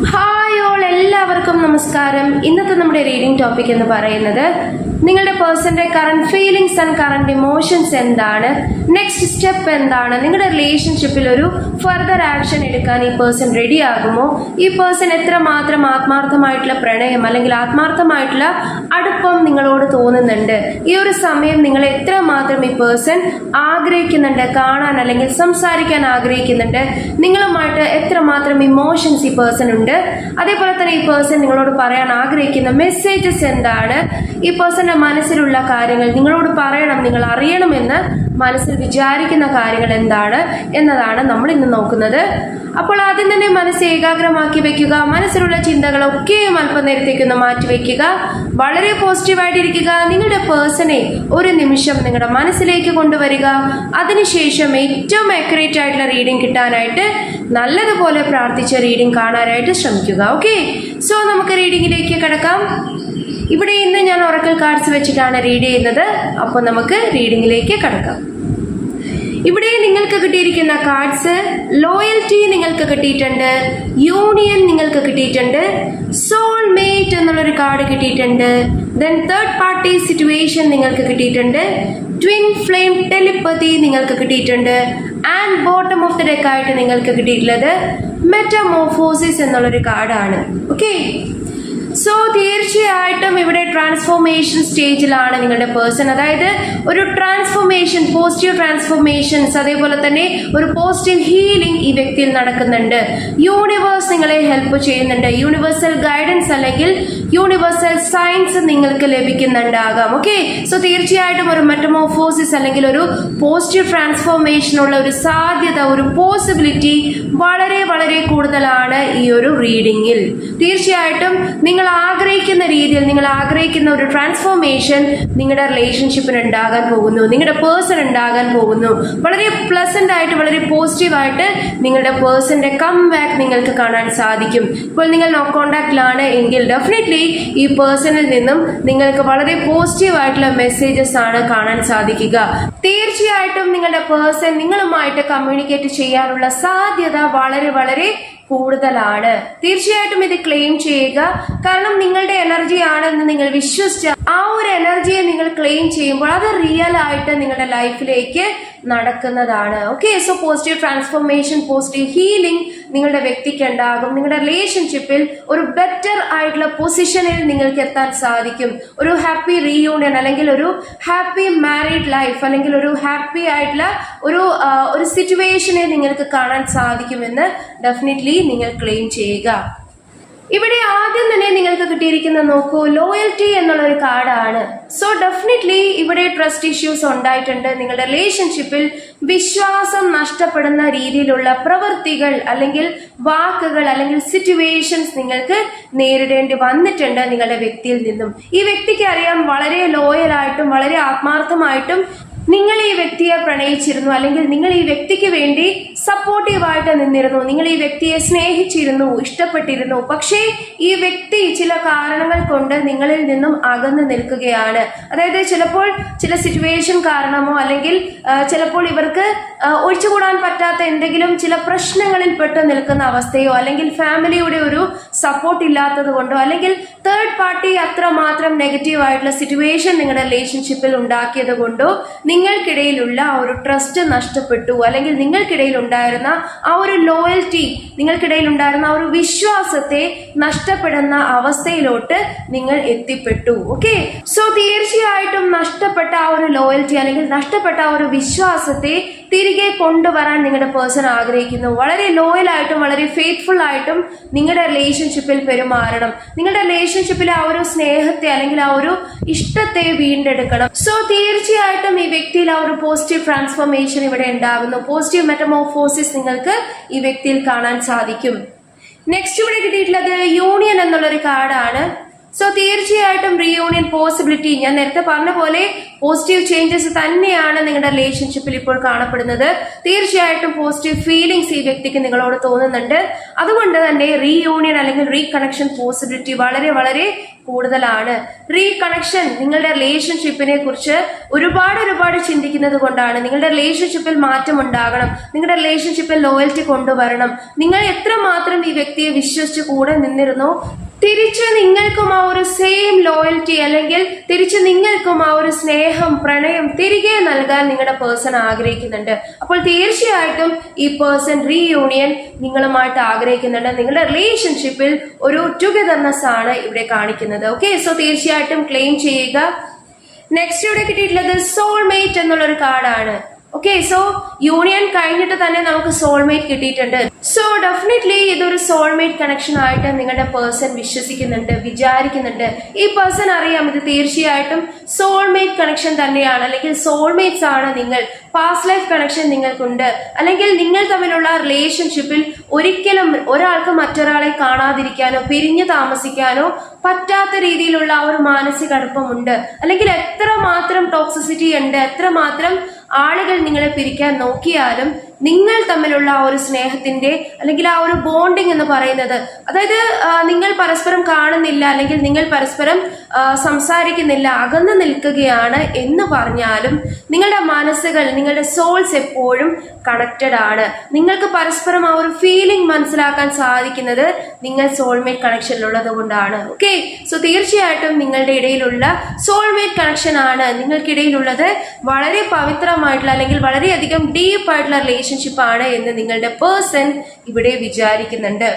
Hi all, എല്ലാവർക്കും നമസ്കാരം. ഇന്നത്തെ നമ്മുടെ റീഡിംഗ് ടോപ്പിക് എന്ന് പറയുന്നത് നിങ്ങളുടെ പേഴ്സന്റെ current feelings and current emotions എന്താണ്, നെക്സ്റ്റ് സ്റ്റെപ്പ് എന്താണ്, നിങ്ങളുടെ റിലേഷൻഷിപ്പിൽ ഒരു ഫർദർ ആക്ഷൻ എടുക്കാൻ ഈ പേഴ്സൺ റെഡി ആകുമോ, ഈ പേഴ്സൺ എത്രമാത്രം ആത്മാർത്ഥമായിട്ടുള്ള പ്രണയം അല്ലെങ്കിൽ ആത്മാർത്ഥമായിട്ടുള്ള അടുപ്പം നിങ്ങളോട് തോന്നുന്നുണ്ട്, ഈ ഒരു സമയം നിങ്ങൾ എത്രമാത്രം ഈ പേഴ്സൺ ആഗ്രഹിക്കുന്നുണ്ട്, കാണാൻ അല്ലെങ്കിൽ സംസാരിക്കാൻ ആഗ്രഹിക്കുന്നുണ്ട്, നിങ്ങളുമായിട്ട് എത്രമാത്രം ഇമോഷൻസ് ഈ പേഴ്സൺ ഉണ്ട്, അതേപോലെ തന്നെ ഈ പേഴ്സൺ നിങ്ങളോട് പറയാൻ ആഗ്രഹിക്കുന്ന മെസ്സേജസ് എന്താണ്, ഈ പേഴ്സന്റെ മനസ്സിലുള്ള കാര്യങ്ങൾ നിങ്ങളോട് പറയണം, നിങ്ങൾ അറിയണമെന്ന് മനസ്സിൽ വിചാരിക്കുന്ന കാര്യങ്ങൾ എന്താണ് എന്നതാണ് നമ്മൾ ഇന്ന് നോക്കുന്നത്. അപ്പോൾ ആദ്യം തന്നെ മനസ്സ് ഏകാഗ്രമാക്കി വെക്കുക, മനസ്സിലുള്ള ചിന്തകളൊക്കെയും അല്പനേരത്തേക്കൊന്ന് മാറ്റി വെക്കുക, വളരെ പോസിറ്റീവായിട്ടിരിക്കുക. നിങ്ങളുടെ പേഴ്സണെ ഒരു നിമിഷം നിങ്ങളുടെ മനസ്സിലേക്ക് കൊണ്ടുവരിക. അതിനുശേഷം ഏറ്റവും ആക്യുറേറ്റ് ആയിട്ടുള്ള റീഡിംഗ് കിട്ടാനായിട്ട് നല്ലതുപോലെ പ്രാർത്ഥിച്ച റീഡിംഗ് കാണാനായിട്ട് ശ്രമിക്കുക. ഓക്കെ, സോ നമുക്ക് റീഡിങ്ങിലേക്ക് കിടക്കാം. ഇവിടെ ഇന്ന് ഞാൻ ഒറക്കൽ കാർഡ്സ് വെച്ചിട്ടാണ് റീഡ് ചെയ്യുന്നത്. അപ്പോൾ നമുക്ക് റീഡിങ്ങിലേക്ക് കിടക്കാം. ഇവിടെ നിങ്ങൾക്ക് കിട്ടിയിരിക്കുന്ന കാർഡ്സ് ലോയൽറ്റി നിങ്ങൾക്ക് കിട്ടിയിട്ടുണ്ട്, യൂണിയൻ നിങ്ങൾക്ക് കിട്ടിയിട്ടുണ്ട്, സോൾമേറ്റ് എന്നുള്ളൊരു കാർഡ് കിട്ടിയിട്ടുണ്ട്, ദെൻ തേർഡ് പാർട്ടി സിറ്റുവേഷൻ നിങ്ങൾക്ക് കിട്ടിയിട്ടുണ്ട്, ട്വിൻ ഫ്ലെയിം ടെലിപ്പതി നിങ്ങൾക്ക് കിട്ടിയിട്ടുണ്ട്, and bottom of the deck ആയിട്ട് നിങ്ങൾക്ക് കിട്ടിയിട്ടുള്ളത് മെറ്റമോർഫോസിസ് എന്നുള്ളൊരു കാർഡാണ്. ഓക്കെ, സോ തീർച്ചയായിട്ടും ഇവിടെ ട്രാൻസ്ഫോർമേഷൻ സ്റ്റേജിലാണ് നിങ്ങളുടെ പേഴ്സൺ. അതായത് ഒരു ട്രാൻസ്ഫോർമേഷൻ, പോസിറ്റീവ് ട്രാൻസ്ഫോർമേഷൻസ്, അതേപോലെ തന്നെ ഒരു പോസിറ്റീവ് ഹീലിംഗ് ഈ വ്യക്തിയിൽ നടക്കുന്നുണ്ട്. യൂണിവേഴ്സ് നിങ്ങളെ ഹെൽപ്പ് ചെയ്യുന്നുണ്ട്, യൂണിവേഴ്സൽ ഗൈഡൻസ് അല്ലെങ്കിൽ യൂണിവേഴ്സൽ സയൻസ് നിങ്ങൾക്ക് ലഭിക്കുന്നുണ്ടാകാം. ഓക്കെ, സോ തീർച്ചയായിട്ടും ഒരു മെറ്റമോർഫോസിസ് അല്ലെങ്കിൽ ഒരു പോസിറ്റീവ് ട്രാൻസ്ഫോർമേഷനുള്ള ഒരു സാധ്യത, ഒരു പോസിബിലിറ്റി വളരെ വളരെ കൂടുതലാണ് ഈ ഒരു റീഡിങ്ങിൽ. തീർച്ചയായിട്ടും നിങ്ങൾ ആഗ്രഹിക്കുന്ന രീതിയിൽ, നിങ്ങൾ ആഗ്രഹിക്കുന്ന ഒരു ട്രാൻസ്ഫോർമേഷൻ നിങ്ങളുടെ റിലേഷൻഷിപ്പിന് ഉണ്ടാകാൻ പോകുന്നു, നിങ്ങളുടെ പേഴ്സൺ ഉണ്ടാകാൻ പോകുന്നു. വളരെ പ്ലസന്റ് ആയിട്ട്, വളരെ പോസിറ്റീവായിട്ട് നിങ്ങളുടെ പേഴ്സന്റെ കം ബാക്ക് നിങ്ങൾക്ക് കാണാൻ സാധിക്കും. ഇപ്പോൾ നിങ്ങൾ നോ കോണ്ടാക്റ്റിലാണ് എങ്കിൽ ഡെഫിനറ്റ്ലി ഈ പേഴ്സണിൽ നിന്നും നിങ്ങൾക്ക് വളരെ പോസിറ്റീവ് ആയിട്ടുള്ള മെസ്സേജസ് ആണ് കാണാൻ സാധിക്കുക. തീർച്ചയായിട്ടും നിങ്ങളുടെ പേഴ്സൺ നിങ്ങളുമായിട്ട് കമ്മ്യൂണിക്കേറ്റ് ചെയ്യാനുള്ള സാധ്യത വളരെ വളരെ കൂടുതലാണ്. തീർച്ചയായിട്ടും ഇത് ക്ലെയിം ചെയ്യുക. കാരണം നിങ്ങളുടെ എനർജി ആണെന്ന് നിങ്ങൾ വിശ്വസിച്ച ആ ഒരു എനർജിയെ നിങ്ങൾ ക്ലെയിം ചെയ്യുമ്പോൾ അത് റിയൽ ആയിട്ട് നിങ്ങളുടെ ലൈഫിലേക്ക് നടക്കുന്നതാണ്. Okay, so positive transformation, positive healing നിങ്ങളുടെ വ്യക്തിക്ക് ഉണ്ടാകും. നിങ്ങളുടെ റിലേഷൻഷിപ്പിൽ ഒരു ബെറ്റർ ആയിട്ടുള്ള പൊസിഷനിൽ നിങ്ങൾക്ക് എത്താൻ സാധിക്കും. ഒരു ഹാപ്പി റീയൂണിയൻ അല്ലെങ്കിൽ ഒരു ഹാപ്പി മാരീഡ് ലൈഫ് അല്ലെങ്കിൽ ഒരു ഹാപ്പി ആയിട്ടുള്ള ഒരു സിറ്റുവേഷനെ നിങ്ങൾക്ക് കാണാൻ സാധിക്കുമെന്ന് ഡെഫിനറ്റ്ലി നിങ്ങൾ ക്ലെയിം ചെയ്യുക. ഇവിടെ ആദ്യം തന്നെ നിങ്ങൾക്ക് കിട്ടിയിരിക്കുന്ന നോക്കൂ, ലോയൽറ്റി എന്നുള്ള ഒരു കാർഡാണ്. സോ ഡെഫിനറ്റ്ലി ഇവിടെ ട്രസ്റ്റ് ഇഷ്യൂസ് ഉണ്ടായിട്ടുണ്ട്. നിങ്ങളുടെ റിലേഷൻഷിപ്പിൽ വിശ്വാസം നഷ്ടപ്പെടുന്ന രീതിയിലുള്ള പ്രവൃത്തികൾ അല്ലെങ്കിൽ വാക്കുകൾ അല്ലെങ്കിൽ സിറ്റുവേഷൻസ് നിങ്ങൾക്ക് നേരിടേണ്ടി വന്നിട്ടുണ്ട് നിങ്ങളുടെ വ്യക്തിയിൽ നിന്നും. ഈ വ്യക്തിക്ക് അറിയാം വളരെ ലോയലായിട്ടും വളരെ ആത്മാർത്ഥമായിട്ടും നിങ്ങൾ ഈ വ്യക്തിയെ പ്രണയിച്ചിരുന്നു, അല്ലെങ്കിൽ നിങ്ങൾ ഈ വ്യക്തിക്ക് വേണ്ടി സപ്പോർട്ടീവായിട്ട് നിന്നിരുന്നു, നിങ്ങൾ ഈ വ്യക്തിയെ സ്നേഹിച്ചിരുന്നു, ഇഷ്ടപ്പെട്ടിരുന്നു. പക്ഷേ ഈ വ്യക്തി ചില കാരണങ്ങൾ കൊണ്ട് നിങ്ങളിൽ നിന്നും അകന്നു നിൽക്കുകയാണ്. അതായത് ചിലപ്പോൾ ചില സിറ്റുവേഷൻ കാരണമോ അല്ലെങ്കിൽ ചിലപ്പോൾ ഇവർക്ക് ഒഴിച്ചുകൂടാൻ പറ്റാത്ത എന്തെങ്കിലും ചില പ്രശ്നങ്ങളിൽ പെട്ട് നിൽക്കുന്ന അവസ്ഥയോ അല്ലെങ്കിൽ ഫാമിലിയുടെ ഒരു സപ്പോർട്ട് ഇല്ലാത്തത് കൊണ്ടോ അല്ലെങ്കിൽ തേർഡ് പാർട്ടി അത്രമാത്രം നെഗറ്റീവ് ആയിട്ടുള്ള സിറ്റുവേഷൻ നിങ്ങളുടെ റിലേഷൻഷിപ്പിൽ ഉണ്ടാക്കിയത് കൊണ്ടോ നിങ്ങൾക്കിടയിലുള്ള ആ ഒരു ട്രസ്റ്റ് നഷ്ടപ്പെട്ടു, അല്ലെങ്കിൽ നിങ്ങൾക്കിടയിൽ ഉണ്ടായിരുന്ന ആ ഒരു ലോയൽറ്റി, നിങ്ങൾക്കിടയിൽ ഉണ്ടായിരുന്ന ആ ഒരു വിശ്വാസത്തെ നഷ്ടപ്പെടുന്ന അവസ്ഥയിലോട്ട് നിങ്ങൾ എത്തിപ്പെട്ടു. ഓക്കെ, സോ തീർച്ചയായിട്ടും നഷ്ടപ്പെട്ട ആ ഒരു ലോയൽറ്റി അല്ലെങ്കിൽ നഷ്ടപ്പെട്ട ആ ഒരു വിശ്വാസത്തെ തിരികെ കൊണ്ടുവരാൻ നിങ്ങളുടെ പേഴ്സൺ ആഗ്രഹിക്കുന്നു. വളരെ ലോയലായിട്ടും വളരെ ഫെയ്ത്ത്ഫുൾ ആയിട്ടും നിങ്ങളുടെ റിലേഷൻഷിപ്പിൽ പെരുമാറണം. നിങ്ങളുടെ റിലേഷൻഷിപ്പിലെ ആ ഒരു സ്നേഹത്തെ അല്ലെങ്കിൽ ആ ഒരു ഇഷ്ടത്തെ വീണ്ടെടുക്കണം. സോ തീർച്ചയായിട്ടും ഈ വ്യക്തിയിൽ ആ ഒരു പോസിറ്റീവ് ട്രാൻസ്ഫോർമേഷൻ ഇവിടെ ഉണ്ടാകുന്നു. പോസിറ്റീവ് മെറ്റമോർഫോസിസ് നിങ്ങൾക്ക് ഈ വ്യക്തിയിൽ കാണാൻ സാധിക്കും. നെക്സ്റ്റ് ഇവിടെ കിട്ടിയിട്ടുള്ളത് യൂണിയൻ എന്നുള്ളൊരു കാർഡാണ്. സോ തീർച്ചയായിട്ടും റീയൂണിയൻ പോസിബിലിറ്റി, ഞാൻ നേരത്തെ പറഞ്ഞ പോലെ പോസിറ്റീവ് ചേഞ്ചസ് തന്നെയാണ് നിങ്ങളുടെ റിലേഷൻഷിപ്പിൽ ഇപ്പോൾ കാണപ്പെടുന്നത്. തീർച്ചയായിട്ടും പോസിറ്റീവ് ഫീലിംഗ്സ് ഈ വ്യക്തിക്ക് നിങ്ങളോട് തോന്നുന്നുണ്ട്. അതുകൊണ്ട് തന്നെ റീയൂണിയൻ അല്ലെങ്കിൽ റീകണക്ഷൻ പോസിബിലിറ്റി വളരെ വളരെ കൂടുതലാണ്. റീകണക്ഷൻ നിങ്ങളുടെ റിലേഷൻഷിപ്പിനെ കുറിച്ച് ഒരുപാട് ചിന്തിക്കുന്നത് കൊണ്ടാണ്. നിങ്ങളുടെ റിലേഷൻഷിപ്പിൽ മാറ്റം ഉണ്ടാകണം, നിങ്ങളുടെ റിലേഷൻഷിപ്പിൽ ലോയൽറ്റി കൊണ്ടുവരണം. നിങ്ങൾ എത്രമാത്രം ഈ വ്യക്തിയെ വിശ്വസിച്ച് കൂടെ നിന്നിരുന്നോ, തിരിച്ച് നിങ്ങൾക്കും ആ ഒരു സെയിം ലോയൽറ്റി അല്ലെങ്കിൽ തിരിച്ച് നിങ്ങൾക്കും ആ ഒരു സ്നേഹം, പ്രണയം തിരികെ നൽകാൻ നിങ്ങളുടെ പേഴ്സൺ ആഗ്രഹിക്കുന്നുണ്ട്. അപ്പോൾ തീർച്ചയായിട്ടും ഈ പേഴ്സൺ റീയൂണിയൻ നിങ്ങളുമായിട്ട് ആഗ്രഹിക്കുന്നുണ്ട്. നിങ്ങളുടെ റിലേഷൻഷിപ്പിൽ ഒരു ടുഗദർനെസ് ആണ് ഇവിടെ കാണിക്കുന്നത്. ഓക്കെ, സോ തീർച്ചയായിട്ടും ക്ലെയിം ചെയ്യുക. നെക്സ്റ്റ് ഇവിടെ കിട്ടിയിട്ടുള്ളത് സോൾമേറ്റ് എന്നുള്ളൊരു കാർഡാണ്. ഓക്കെ, സോ യൂണിയൻ കഴിഞ്ഞിട്ട് തന്നെ നമുക്ക് സോൾമേറ്റ് കിട്ടിയിട്ടുണ്ട്. സോ ഡെഫിനറ്റ്ലി ഇതൊരു സോൾമേറ്റ് കണക്ഷൻ ആയിട്ട് നിങ്ങളുടെ പേഴ്സൺ വിശ്വസിക്കുന്നുണ്ട്, വിചാരിക്കുന്നുണ്ട്. ഈ പേഴ്സൺ അറിയാം ഇത് തീർച്ചയായിട്ടും സോൾമേറ്റ് കണക്ഷൻ തന്നെയാണ്, അല്ലെങ്കിൽ സോൾമേറ്റ്സ് ആണ് നിങ്ങൾ. പാസ്റ്റ് ലൈഫ് കണക്ഷൻ നിങ്ങൾക്കുണ്ട്, അല്ലെങ്കിൽ നിങ്ങൾ തമ്മിലുള്ള റിലേഷൻഷിപ്പിൽ ഒരിക്കലും ഒരാൾക്ക് മറ്റൊരാളെ കാണാതിരിക്കാനോ പിരിഞ്ഞു താമസിക്കാനോ പറ്റാത്ത രീതിയിലുള്ള ആ ഒരു മാനസിക അടുപ്പമുണ്ട്. അല്ലെങ്കിൽ എത്രമാത്രം ടോക്സിസിറ്റി ഉണ്ട്, എത്രമാത്രം ആളുകൾ നിങ്ങളെ പിരിക്കാൻ നോക്കിയാലും നിങ്ങൾ തമ്മിലുള്ള ആ ഒരു സ്നേഹത്തിന്റെ അല്ലെങ്കിൽ ആ ഒരു ബോണ്ടിങ് എന്ന് പറയുന്നത്, അതായത് നിങ്ങൾ പരസ്പരം കാണുന്നില്ല അല്ലെങ്കിൽ നിങ്ങൾ പരസ്പരം സംസാരിക്കുന്നില്ല, അകന്നു നിൽക്കുകയാണ് എന്ന് പറഞ്ഞാലും നിങ്ങളുടെ മനസ്സുകൾ, നിങ്ങളുടെ സോൾസ് എപ്പോഴും കണക്റ്റഡ് ആണ്. നിങ്ങൾക്ക് പരസ്പരം ആ ഒരു ഫീലിംഗ് മനസ്സിലാക്കാൻ സാധിക്കുന്നത് നിങ്ങൾ സോൾമേറ്റ് കണക്ഷനിലുള്ളത് കൊണ്ടാണ്. ഓക്കെ, സോ തീർച്ചയായിട്ടും നിങ്ങളുടെ ഇടയിലുള്ള സോൾമേറ്റ് കണക്ഷൻ ആണ് നിങ്ങൾക്കിടയിലുള്ളത്. വളരെ പവിത്രമായിട്ടുള്ള അല്ലെങ്കിൽ വളരെയധികം ഡീപ്പായിട്ടുള്ള റിലേഷൻഷിപ്പ് ആണ് എന്ന് നിങ്ങളുടെ പേഴ്സൺ ഇവിടെ വിചാരിക്കുന്നുണ്ട്.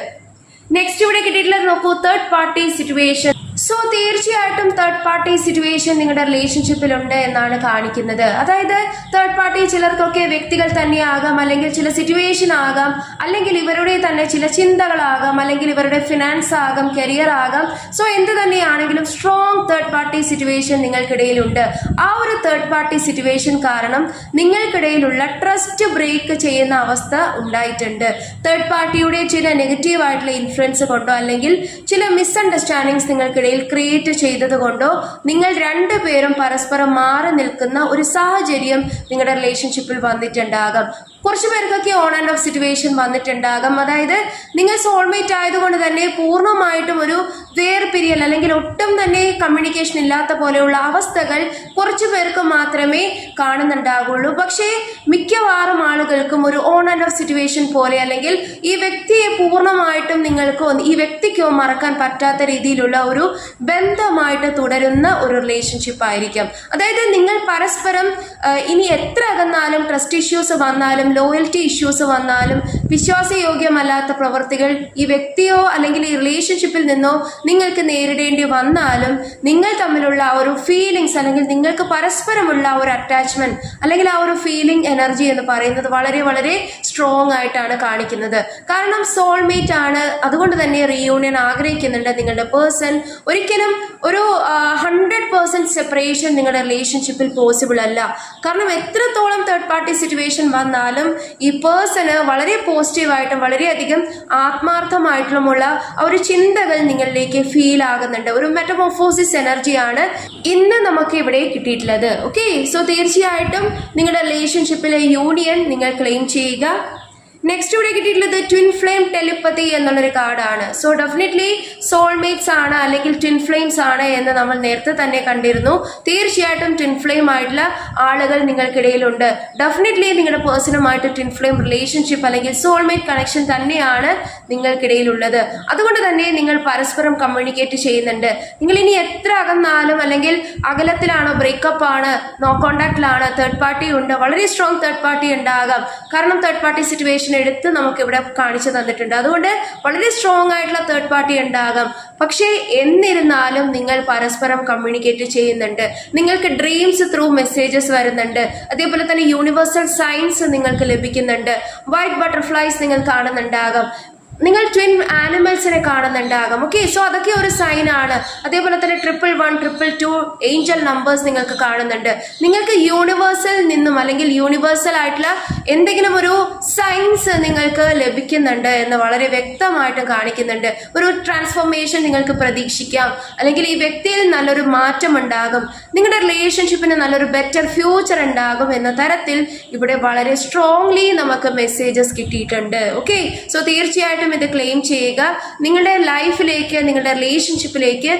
നെക്സ്റ്റ് ഇവിടെ കിട്ടിയിട്ടുള്ളത് നോക്കൂ, തേർഡ് പാർട്ടി സിറ്റുവേഷൻ. സോ തീർച്ചയായിട്ടും തേർഡ് പാർട്ടി സിറ്റുവേഷൻ നിങ്ങളുടെ റിലേഷൻഷിപ്പിലുണ്ട് എന്നാണ് കാണിക്കുന്നത്. അതായത് തേർഡ് പാർട്ടി ചിലർക്കൊക്കെ വ്യക്തികൾ തന്നെയാകാം, അല്ലെങ്കിൽ ചില സിറ്റുവേഷൻ ആകാം, അല്ലെങ്കിൽ ഇവരുടെ തന്നെ ചില ചിന്തകളാകാം, അല്ലെങ്കിൽ ഇവരുടെ ഫിനാൻസ് ആകാം, കരിയർ ആകാം. സോ എന്ത് തന്നെയാണെങ്കിലും സ്ട്രോങ് തേർഡ് പാർട്ടി സിറ്റുവേഷൻ നിങ്ങൾക്കിടയിലുണ്ട്. ആ ഒരു തേർഡ് പാർട്ടി സിറ്റുവേഷൻ കാരണം നിങ്ങൾക്കിടയിലുള്ള ട്രസ്റ്റ് ബ്രേക്ക് ചെയ്യുന്ന അവസ്ഥ ഉണ്ടായിട്ടുണ്ട്. തേർഡ് പാർട്ടിയുടെ ചില നെഗറ്റീവ് ആയിട്ടുള്ള ഇൻഫ്ലുവൻസ് കൊണ്ടോ അല്ലെങ്കിൽ ചില മിസ്അണ്ടർസ്റ്റാൻഡിങ്സ് നിങ്ങൾക്കിടയിൽ ക്രിയേറ്റ് ചെയ്തത് കൊണ്ടോ നിങ്ങൾ രണ്ടുപേരും പരസ്പരം മാറി നിൽക്കുന്ന ഒരു സാഹചര്യം നിങ്ങളുടെ റിലേഷൻഷിപ്പിൽ വന്നിട്ടുണ്ടാകാം. കുറച്ചു പേർക്കൊക്കെ ഓൺ ആൻഡ് ഓഫ് സിറ്റുവേഷൻ വന്നിട്ടുണ്ടാകാം. അതായത് നിങ്ങൾ സോൾമേറ്റ് ആയതുകൊണ്ട് തന്നെ പൂർണ്ണമായിട്ടും ഒരു വേർപിരിയൽ അല്ലെങ്കിൽ ഒട്ടും തന്നെ കമ്മ്യൂണിക്കേഷൻ ഇല്ലാത്ത പോലെയുള്ള അവസ്ഥകൾ കുറച്ചു പേർക്ക് മാത്രമേ കാണുന്നുണ്ടാകുള്ളൂ. പക്ഷേ മിക്കവാറും ആളുകൾക്കും ഒരു ഓൺ ആൻഡ് ഓഫ് സിറ്റുവേഷൻ പോലെ, അല്ലെങ്കിൽ ഈ വ്യക്തിയെ പൂർണ്ണമായിട്ടും നിങ്ങൾക്കോ ഈ വ്യക്തിക്കോ മറക്കാൻ പറ്റാത്ത രീതിയിലുള്ള ഒരു ബന്ധമായിട്ട് തുടരുന്ന ഒരു റിലേഷൻഷിപ്പ് ആയിരിക്കാം. അതായത് നിങ്ങൾ പരസ്പരം ഇനി എത്ര അകന്നാലും, ട്രസ്റ്റ് ഇഷ്യൂസ് വന്നാലും, ലോയൽറ്റി ഇഷ്യൂസ് വന്നാലും, വിശ്വാസയോഗ്യമല്ലാത്ത പ്രവൃത്തികൾ ഈ വ്യക്തിയോ അല്ലെങ്കിൽ ഈ റിലേഷൻഷിപ്പിൽ നിന്നോ നിങ്ങൾക്ക് നേരിടേണ്ടി വന്നാലും, നിങ്ങൾ തമ്മിലുള്ള ആ ഒരു ഫീലിങ്സ് അല്ലെങ്കിൽ നിങ്ങൾക്ക് പരസ്പരമുള്ള ഒരു അറ്റാച്ച്മെന്റ് അല്ലെങ്കിൽ ആ ഒരു ഫീലിംഗ് എനർജി എന്ന് പറയുന്നത് വളരെ വളരെ സ്ട്രോങ് ആയിട്ടാണ് കാണിക്കുന്നത്. കാരണം സോൾമേറ്റ് ആണ്, അതുകൊണ്ട് തന്നെ റീയൂണിയൻ ആഗ്രഹിക്കുന്നുണ്ട് നിങ്ങളുടെ പേഴ്സൺ. ഒരിക്കലും ഒരു 100% സെപ്പറേഷൻ നിങ്ങളുടെ റിലേഷൻഷിപ്പിൽ പോസിബിൾ അല്ല. കാരണം എത്രത്തോളം തേർഡ് പാർട്ടി സിറ്റുവേഷൻ വന്നാലും ഈ പേഴ്സണ് വളരെ പോസിറ്റീവായിട്ടും വളരെയധികം ആത്മാർത്ഥമായിട്ടുമുള്ള ഒരു ചിന്തകൾ നിങ്ങളിലേക്ക് ഫീൽ ആകുന്നുണ്ട്. ഒരു മെറ്റമോർഫോസിസ് എനർജിയാണ് ഇന്ന് നമുക്ക് ഇവിടെ കിട്ടിയിട്ടുള്ളത്. ഓക്കെ, സോ തീർച്ചയായിട്ടും നിങ്ങളുടെ റിലേഷൻഷിപ്പിലെ യൂണിയൻ നിങ്ങൾ ക്ലെയിം ചെയ്യുക. നെക്സ്റ്റ് ഇവിടെ കിട്ടിയിട്ടുള്ളത് ട്വിൻ ഫ്ലെയിം ടെലിപ്പതി എന്നുള്ളൊരു കാർഡാണ്. സോ ഡെഫിനറ്റ്ലി സോൾമേറ്റ്സ് ആണ് അല്ലെങ്കിൽ ട്വിൻ ഫ്ലെയിംസ് ആണ് എന്ന് നമ്മൾ നേരത്തെ തന്നെ കണ്ടിരുന്നു. തീർച്ചയായിട്ടും ട്വിൻ ഫ്ലെയിം ആയിട്ടുള്ള ആളുകൾ നിങ്ങൾക്കിടയിലുണ്ട്. ഡെഫിനറ്റ്ലി നിങ്ങളുടെ പേഴ്സണുമായിട്ട് ട്വിൻ ഫ്ലെയിം റിലേഷൻഷിപ്പ് അല്ലെങ്കിൽ സോൾമേറ്റ് കണക്ഷൻ തന്നെയാണ് നിങ്ങൾക്കിടയിലുള്ളത്. അതുകൊണ്ട് തന്നെ നിങ്ങൾ പരസ്പരം കമ്മ്യൂണിക്കേറ്റ് ചെയ്യുന്നുണ്ട്. നിങ്ങൾ ഇനി എത്ര അകന്നാലും, അല്ലെങ്കിൽ അകലത്തിലാണോ, ബ്രേക്കപ്പ് ആണ്, നോ കോണ്ടാക്റ്റിലാണ്, തേർഡ് പാർട്ടി ഉണ്ട്, വളരെ സ്ട്രോങ് തേർഡ് പാർട്ടി ഉണ്ടാകാം. കാരണം തേർഡ് പാർട്ടി സിറ്റുവേഷൻ എടുത്ത് നമുക്ക് ഇവിടെ കാണിച്ചു തന്നിട്ടുണ്ട്. അതുകൊണ്ട് വളരെ സ്ട്രോങ് ആയിട്ടുള്ള തേർഡ് പാർട്ടി ഉണ്ടാകാം. പക്ഷേ എന്നിരുന്നാലും നിങ്ങൾ പരസ്പരം കമ്മ്യൂണിക്കേറ്റ് ചെയ്യുന്നുണ്ട്. നിങ്ങൾക്ക് ഡ്രീംസ് ത്രൂ മെസ്സേജസ് വരുന്നുണ്ട്. അതേപോലെ തന്നെ യൂണിവേഴ്സൽ സൈൻസ് നിങ്ങൾക്ക് ലഭിക്കുന്നുണ്ട്. വൈറ്റ് ബട്ടർഫ്ലൈസ് നിങ്ങൾ കാണുന്നുണ്ടാകാം. നിങ്ങൾ ട്വിൻ ആനിമൽസിനെ കാണുന്നുണ്ടാകാം. ഓക്കെ, സോ അതൊക്കെ ഒരു സൈൻ ആണ്. അതേപോലെ തന്നെ 111, 222 ഏഞ്ചൽ നമ്പേഴ്സ് നിങ്ങൾക്ക് കാണുന്നുണ്ട്. നിങ്ങൾക്ക് യൂണിവേഴ്സൽ നിന്നും അല്ലെങ്കിൽ യൂണിവേഴ്സൽ ആയിട്ടുള്ള എന്തെങ്കിലും ഒരു സൈൻസ് നിങ്ങൾക്ക് ലഭിക്കുന്നുണ്ട് എന്ന് വളരെ വ്യക്തമായിട്ട് കാണിക്കുന്നുണ്ട്. ഒരു ട്രാൻസ്ഫോർമേഷൻ നിങ്ങൾക്ക് പ്രതീക്ഷിക്കാം, അല്ലെങ്കിൽ ഈ വ്യക്തിയിൽ നല്ലൊരു മാറ്റം ഉണ്ടാകും, നിങ്ങളുടെ റിലേഷൻഷിപ്പിന് നല്ലൊരു ബെറ്റർ ഫ്യൂച്ചർ ഉണ്ടാകും എന്ന തരത്തിൽ ഇവിടെ വളരെ സ്ട്രോങ്ലി നമുക്ക് മെസ്സേജസ് കിട്ടിയിട്ടുണ്ട്. ഓക്കെ, സോ തീർച്ചയായിട്ടും ഇത് ക്ലെയിം ചെയ്യുക. നിങ്ങളുടെ ലൈഫിലേക്ക്, നിങ്ങളുടെ റിലേഷൻഷിപ്പിലേക്ക്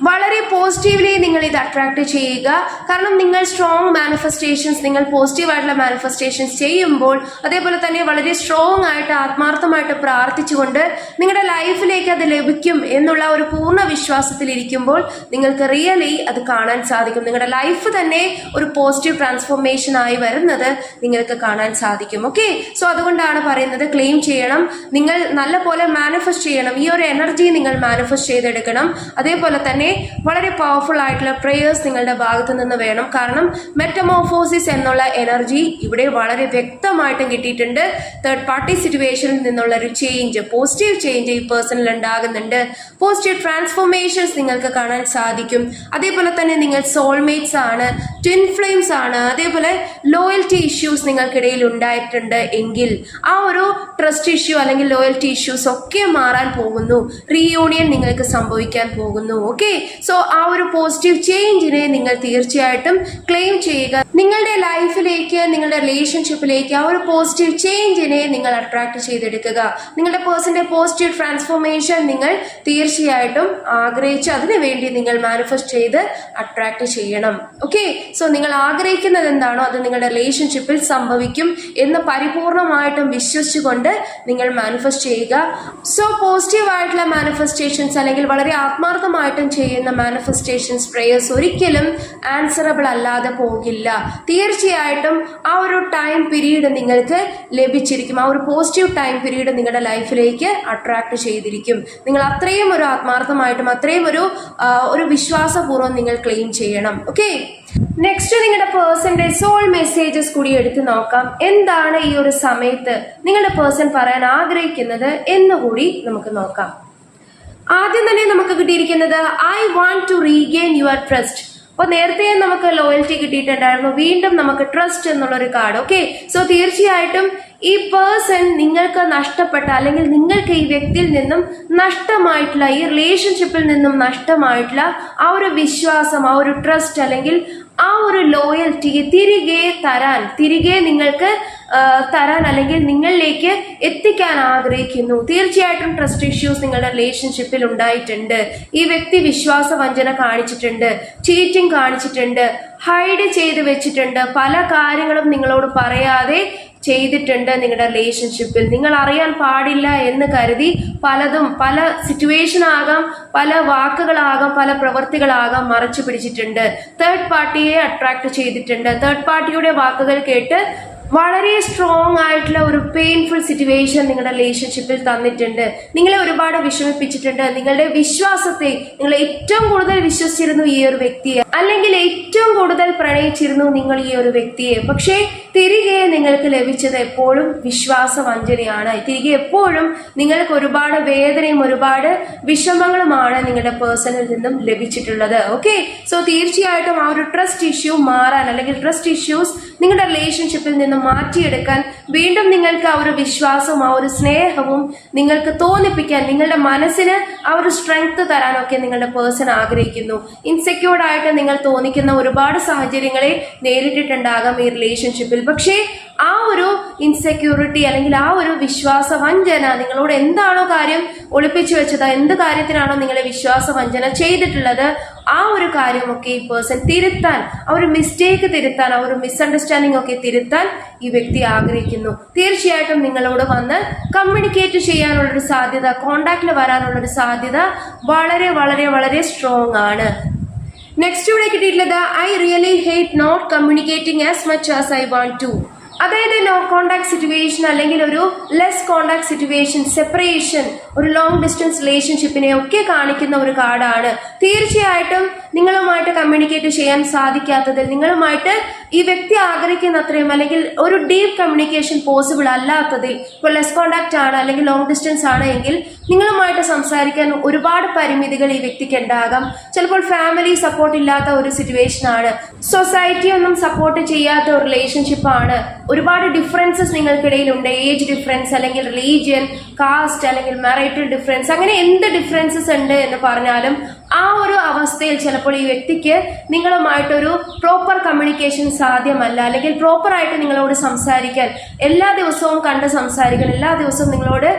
വളരെ പോസിറ്റീവ്ലി നിങ്ങൾ ഇത് അട്രാക്ട് ചെയ്യുക. കാരണം നിങ്ങൾ സ്ട്രോങ് മാനിഫെസ്റ്റേഷൻസ്, നിങ്ങൾ പോസിറ്റീവായിട്ടുള്ള മാനിഫെസ്റ്റേഷൻസ് ചെയ്യുമ്പോൾ, അതേപോലെ തന്നെ വളരെ സ്ട്രോങ് ആയിട്ട് ആത്മാർത്ഥമായിട്ട് പ്രാർത്ഥിച്ചുകൊണ്ട് നിങ്ങളുടെ ലൈഫിലേക്ക് അത് ലഭിക്കും എന്നുള്ള ഒരു പൂർണ്ണ വിശ്വാസത്തിലിരിക്കുമ്പോൾ നിങ്ങൾക്ക് റിയലി അത് കാണാൻ സാധിക്കും. നിങ്ങളുടെ ലൈഫ് തന്നെ ഒരു പോസിറ്റീവ് ട്രാൻസ്ഫോർമേഷൻ ആയി വരുന്നത് നിങ്ങൾക്ക് കാണാൻ സാധിക്കും. ഓക്കെ, സോ അതുകൊണ്ടാണ് പറയുന്നത് ക്ലെയിം ചെയ്യണം, നിങ്ങൾ നല്ല പോലെ മാനിഫെസ്റ്റ് ചെയ്യണം. ഈ ഒരു എനർജി നിങ്ങൾ മാനിഫെസ്റ്റ് ചെയ്തെടുക്കണം. അതേപോലെ തന്നെ വളരെ പവർഫുൾ ആയിട്ടുള്ള പ്രേയേഴ്സ് നിങ്ങളുടെ ഭാഗത്ത് നിന്ന് വേണം. കാരണം മെറ്റമോർഫോസിസ് എന്നുള്ള എനർജി ഇവിടെ വളരെ വ്യക്തമായിട്ടും കിട്ടിയിട്ടുണ്ട്. തേർഡ് പാർട്ടി സിറ്റുവേഷനിൽ നിന്നുള്ള ഒരു ചേഞ്ച്, പോസിറ്റീവ് ചേഞ്ച് ഈ പേഴ്സണിൽ ഉണ്ടാകുന്നുണ്ട്. പോസിറ്റീവ് ട്രാൻസ്ഫോർമേഷൻസ് നിങ്ങൾക്ക് കാണാൻ സാധിക്കും. അതേപോലെ തന്നെ നിങ്ങൾ സോൾമേറ്റ്സ് ആണ്, ട്വിൻ ഫ്ലെയിംസ് ആണ്. അതേപോലെ ലോയൽറ്റി ഇഷ്യൂസ് നിങ്ങൾക്കിടയിൽ ഉണ്ടായിട്ടുണ്ട് എങ്കിൽ ആ ഒരു ട്രസ്റ്റ് ഇഷ്യൂ അല്ലെങ്കിൽ ലോയൽറ്റി ഇഷ്യൂസ് ഒക്കെ മാറാൻ പോകുന്നു. റീയൂണിയൻ നിങ്ങൾക്ക് സംഭവിക്കാൻ പോകുന്നു. ഓക്കെ, സോ ആ ഒരു പോസിറ്റീവ് ചേഞ്ചിനെ നിങ്ങൾ തീർച്ചയായിട്ടും ക്ലെയിം ചെയ്യുക. നിങ്ങളുടെ ലൈഫിലേക്ക്, നിങ്ങളുടെ റിലേഷൻഷിപ്പിലേക്ക് ആ ഒരു പോസിറ്റീവ് ചേഞ്ചിനെ നിങ്ങൾ അട്രാക്ട് ചെയ്തെടുക്കുക. നിങ്ങളുടെ പേഴ്സന്റെ പോസിറ്റീവ് ട്രാൻസ്ഫോർമേഷൻ നിങ്ങൾ തീർച്ചയായിട്ടും ആഗ്രഹിച്ച് അതിനു വേണ്ടി നിങ്ങൾ മാനിഫെസ്റ്റ് ചെയ്ത് അട്രാക്ട് ചെയ്യണം. ഓക്കെ, സോ നിങ്ങൾ ആഗ്രഹിക്കുന്നത് എന്താണോ അത് നിങ്ങളുടെ റിലേഷൻഷിപ്പിൽ സംഭവിക്കും എന്ന് പരിപൂർണമായിട്ടും വിശ്വസിച്ചുകൊണ്ട് നിങ്ങൾ മാനിഫെസ്റ്റ് ചെയ്യുക. സോ പോസിറ്റീവ് ആയിട്ടുള്ള മാനിഫെസ്റ്റേഷൻസ് അല്ലെങ്കിൽ വളരെ ആത്മാർത്ഥമായിട്ടും ചെയ്യുന്ന മാനിഫെസ്റ്റേഷൻസ് പ്രേയേഴ്സ് ഒരിക്കലും ആൻസറബിൾ അല്ലാതെ പോകില്ല. തീർച്ചയായിട്ടും ആ ഒരു ടൈം പീരീഡ് നിങ്ങൾക്ക് ലഭിച്ചിരിക്കും. ആ ഒരു പോസിറ്റീവ് ടൈം പീരീഡ് നിങ്ങളുടെ ലൈഫിലേക്ക് അട്രാക്ട് ചെയ്തിരിക്കും. നിങ്ങൾ അത്രയും ഒരു ആത്മാർത്ഥമായിട്ടും അത്രയും ഒരു വിശ്വാസപൂർവ്വം നിങ്ങൾ ക്ലെയിം ചെയ്യണം. ഓക്കെ, നെക്സ്റ്റ് നിങ്ങളുടെ പേഴ്സന്റെ സോൾ മെസ്സേജസ് കൂടി എടുത്തു നോക്കാം. എന്താണ് ഈ ഒരു സമയത്ത് നിങ്ങളുടെ പേഴ്സൺ പറയാൻ ആഗ്രഹിക്കുന്നത് എന്നുകൂടി നമുക്ക് നോക്കാം. ആദ്യം തന്നെ നമുക്ക് കിട്ടിയിരിക്കുന്നത് I want to regain your trust. അപ്പോൾ നേരത്തെ നമുക്ക് ലോയൽറ്റി കിട്ടിയിട്ടുണ്ടായിരുന്നു, വീണ്ടും നമുക്ക് ട്രസ്റ്റ് എന്നുള്ളൊരു കാർഡ്. ഓക്കെ, സോ തീർച്ചയായിട്ടും ഈ പേഴ്സൺ നിങ്ങൾക്ക് നഷ്ടപ്പെട്ട അല്ലെങ്കിൽ നിങ്ങൾക്ക് ഈ വ്യക്തിയിൽ നിന്നും നഷ്ടമായിട്ടുള്ള, ഈ റിലേഷൻഷിപ്പിൽ നിന്നും നഷ്ടമായിട്ടുള്ള ആ ഒരു വിശ്വാസം, ആ ഒരു ട്രസ്റ്റ് അല്ലെങ്കിൽ ആ ഒരു ലോയൽറ്റി തിരികെ നിങ്ങൾക്ക് തരാൻ അല്ലെങ്കിൽ നിങ്ങളിലേക്ക് എത്തിക്കാൻ ആഗ്രഹിക്കുന്നു. തീർച്ചയായിട്ടും ട്രസ്റ്റ് ഇഷ്യൂസ് നിങ്ങളുടെ റിലേഷൻഷിപ്പിൽ ഉണ്ടായിട്ടുണ്ട്. ഈ വ്യക്തി വിശ്വാസവഞ്ചന കാണിച്ചിട്ടുണ്ട്, ചീറ്റിംഗ് കാണിച്ചിട്ടുണ്ട്, ഹൈഡ് ചെയ്ത് വെച്ചിട്ടുണ്ട്, പല കാര്യങ്ങളും നിങ്ങളോട് പറയാതെ ചെയ്തിട്ടുണ്ട്. നിങ്ങളുടെ റിലേഷൻഷിപ്പിൽ നിങ്ങൾ അറിയാൻ പാടില്ല എന്ന് കരുതി പലതും, പല സിറ്റുവേഷൻ ആകാം, പല വാക്കുകളാകാം, പല പ്രവൃത്തികളാകാം മറച്ചു പിടിച്ചിട്ടുണ്ട്. തേർഡ് പാർട്ടിയെ അട്രാക്ട് ചെയ്തിട്ടുണ്ട്. തേർഡ് പാർട്ടിയുടെ വാക്കുകൾ കേട്ട് വളരെ സ്ട്രോങ് ആയിട്ടുള്ള ഒരു പെയിൻഫുൾ സിറ്റുവേഷൻ നിങ്ങളുടെ റിലേഷൻഷിപ്പിൽ തന്നിട്ടുണ്ട്. നിങ്ങളെ ഒരുപാട് വിഷമിപ്പിച്ചിട്ടുണ്ട്. നിങ്ങളുടെ വിശ്വാസത്തെ, നിങ്ങൾ ഏറ്റവും കൂടുതൽ വിശ്വസിച്ചിരുന്നു ഈ ഒരു വ്യക്തിയെ, അല്ലെങ്കിൽ ഏറ്റവും കൂടുതൽ പ്രണയിച്ചിരുന്നു നിങ്ങൾ ഈ ഒരു വ്യക്തിയെ. പക്ഷേ തിരികെ നിങ്ങൾക്ക് ലഭിച്ചത് എപ്പോഴും വിശ്വാസവഞ്ചനയാണ്. തിരികെ എപ്പോഴും നിങ്ങൾക്ക് ഒരുപാട് വേദനയും ഒരുപാട് വിഷമങ്ങളുമാണ് നിങ്ങളുടെ പേഴ്സണിൽ നിന്നും ലഭിച്ചിട്ടുള്ളത്. ഓക്കെ, സോ തീർച്ചയായിട്ടും ആ ഒരു ട്രസ്റ്റ് ഇഷ്യൂ മാറാൻ അല്ലെങ്കിൽ ട്രസ്റ്റ് ഇഷ്യൂസ് നിങ്ങളുടെ റിലേഷൻഷിപ്പിൽ നിന്ന് മാറ്റിയെടുക്കാൻ, വീണ്ടും നിങ്ങൾക്ക് ആ ഒരു വിശ്വാസവും ആ ഒരു സ്നേഹവും നിങ്ങൾക്ക് തോന്നിപ്പിക്കാൻ, നിങ്ങളുടെ മനസ്സിന് ആ ഒരു സ്ട്രെങ്ത് തരാനൊക്കെ നിങ്ങളുടെ പേഴ്സൺ ആഗ്രഹിക്കുന്നു. ഇൻസെക്യൂർഡ് ആയിട്ട് നിങ്ങൾ തോന്നിക്കുന്ന ഒരുപാട് സാഹചര്യങ്ങളെ നേരിട്ടിട്ടുണ്ടാകാം ഈ റിലേഷൻഷിപ്പിൽ. പക്ഷേ ആ ഒരു ഇൻസെക്യൂരിറ്റി അല്ലെങ്കിൽ ആ ഒരു വിശ്വാസവഞ്ചന, നിങ്ങളോട് എന്താണോ കാര്യം ഒളിപ്പിച്ചു വെച്ചത്, എന്ത് കാര്യത്തിനാണോ നിങ്ങളെ വിശ്വാസവഞ്ചന ചെയ്തിട്ടുള്ളത്, ആ ഒരു കാര്യമൊക്കെ ഈ പേഴ്സൺ തിരുത്താൻ, ആ ഒരു മിസ്റ്റേക്ക് തിരുത്താൻ, ആ ഒരു മിസ്അണ്ടർസ്റ്റാൻഡിംഗ് ഒക്കെ തിരുത്താൻ ഈ വ്യക്തി ആഗ്രഹിക്കുന്നു. തീർച്ചയായിട്ടും നിങ്ങളോട് വന്ന് കമ്മ്യൂണിക്കേറ്റ് ചെയ്യാനുള്ളൊരു സാധ്യത, കോണ്ടാക്റ്റിൽ വരാനുള്ളൊരു സാധ്യത വളരെ വളരെ വളരെ സ്ട്രോങ് ആണ്. നെക്സ്റ്റ് ഇവിടെ കിട്ടിയിട്ടുള്ളത് I really hate not communicating as much as I want to. അതായത് നോ കോണ്ടാക്ട് സിറ്റുവേഷൻ അല്ലെങ്കിൽ ഒരു ലെസ് കോണ്ടാക്ട് സിറ്റുവേഷൻ, സെപ്പറേഷൻ, ഒരു ലോങ് ഡിസ്റ്റൻസ് റിലേഷൻഷിപ്പിനെ ഒക്കെ കാണിക്കുന്ന ഒരു കാർഡാണ്. തീർച്ചയായിട്ടും നിങ്ങളുമായിട്ട് കമ്മ്യൂണിക്കേറ്റ് ചെയ്യാൻ സാധിക്കാത്തതിൽ, നിങ്ങളുമായിട്ട് ഈ വ്യക്തി ആഗ്രഹിക്കുന്ന അത്രയും അല്ലെങ്കിൽ ഒരു ഡീപ്പ് കമ്മ്യൂണിക്കേഷൻ പോസിബിൾ അല്ലാത്തതിൽ, ഇപ്പോൾ ലെസ് കോണ്ടാക്ട് ആണ് അല്ലെങ്കിൽ ലോങ് ഡിസ്റ്റൻസ് ആണ് എങ്കിൽ നിങ്ങളുമായിട്ട് സംസാരിക്കാൻ ഒരുപാട് പരിമിതികൾ ഈ വ്യക്തിക്ക് ഉണ്ടാകാം. ചിലപ്പോൾ ഫാമിലി സപ്പോർട്ട് ഇല്ലാത്ത ഒരു സിറ്റുവേഷൻ ആണ്, സൊസൈറ്റി ഒന്നും സപ്പോർട്ട് ചെയ്യാത്ത ഒരു റിലേഷൻഷിപ്പ് ആണ്. ഒരുപാട് ഡിഫറൻസസ് നിങ്ങൾക്കിടയിലുണ്ട്. ഏജ് ഡിഫറൻസ് അല്ലെങ്കിൽ റിലീജിയൻ, കാസ്റ്റ് അല്ലെങ്കിൽ മാരിറ്റൽ ഡിഫറൻസ്, അങ്ങനെ എന്ത് ഡിഫറൻസസ് ഉണ്ട് എന്ന് പറഞ്ഞാലും ആ ഒരു അവസ്ഥയിൽ ചിലപ്പോൾ ഈ വ്യക്തിക്ക് നിങ്ങളുമായിട്ടൊരു പ്രോപ്പർ കമ്മ്യൂണിക്കേഷൻ സാധ്യമല്ല, അല്ലെങ്കിൽ പ്രോപ്പറായിട്ട് നിങ്ങളോട് സംസാരിക്കാൻ, എല്ലാ ദിവസവും കണ്ട് സംസാരിക്കാൻ, എല്ലാ ദിവസവും നിങ്ങളോട്